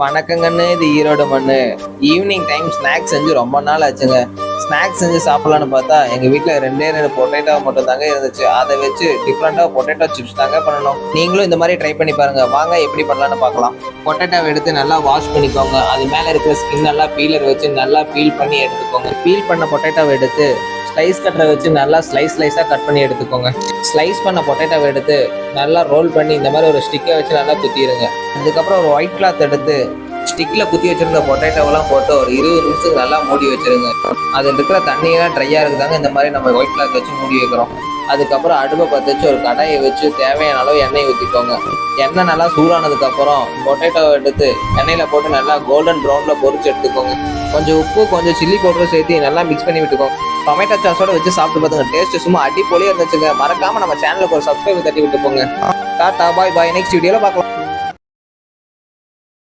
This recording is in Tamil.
வணக்கங்கன்னு, இது ஈரோடு மண்ணு. ஈவினிங் டைம் ஸ்நாக்ஸ் செஞ்சு ரொம்ப நாள் ஆச்சுங்க. ஸ்நாக்ஸ் செஞ்சு சாப்பிடலான்னு பார்த்தா எங்கள் வீட்டில் ரெண்டு பொட்டேட்டோ மட்டும் தாங்க இருந்துச்சு. அதை வச்சு டிஃப்ரெண்ட்டாக பொட்டேட்டோ சிப்ஸ் தாங்க பண்ணணும். நீங்களும் இந்த மாதிரி ட்ரை பண்ணி பாருங்க. வாங்க எப்படி பண்ணலான்னு பார்க்கலாம். பொட்டேட்டோவை எடுத்து நல்லா வாஷ் பண்ணிக்கோங்க. அது மேலே இருக்கிற ஸ்கின் நல்லா பீலர் வச்சு நல்லா பீல் பண்ணி எடுத்துக்கோங்க. பீல் பண்ண பொட்டேட்டோவை எடுத்து ஸ்லைஸ் கட்டரை வச்சு நல்லா ஸ்லைஸாக கட் பண்ணி எடுத்துக்கோங்க. ஸ்லைஸ் பண்ண பொட்டேட்டோவை எடுத்து நல்லா ரோல் பண்ணி இந்த மாதிரி ஒரு ஸ்டிக்கை வச்சு நல்லா குத்திடுங்க. அதுக்கப்புறம் ஒரு ஒயிட் கிளாத் எடுத்து ஸ்டிக்கில் குத்தி வச்சுருந்த பொட்டேட்டோவெல்லாம் போட்டு ஒரு 20 நிமிஷத்துக்கு நல்லா மூடி வச்சுருங்க. அதில் இருக்கிற தண்ணியெல்லாம் ட்ரையாக இருக்குதாங்க இந்த மாதிரி நம்ம ஒயிட் கிளாத் வச்சு மூடி வைக்கிறோம். அதுக்கப்புறம் அடுப்பை பற்ற வச்சு ஒரு கடாயை வச்சு தேவையான அளவு எண்ணெய் ஊற்றிக்கோங்க. எண்ணெய் நல்லா சூடானதுக்கப்புறம் பொட்டேட்டோவை எடுத்து எண்ணெயில் போட்டு நல்லா கோல்டன் ப்ரௌனில் பொரிச்சு எடுத்துக்கோங்க. கொஞ்சம் உப்பு கொஞ்சம் சில்லி பவுடரும் சேர்த்து நல்லா மிக்ஸ் பண்ணி விட்டுக்கோங்க. டொமேட்டோ சாஸோட வச்சு சாப்பிட்டு பார்த்துங்க. டேஸ்ட் சும்மா அடிப்பொலியாக இருந்துச்சுங்க. மறக்காமல் நம்ம சேனலுக்கு ஒரு சப்ஸ்கிரைப் தட்டி விட்டு போங்க. டாடா பாய் பாய். நெக்ஸ்ட் வீடியோவில் பார்க்கலாம்.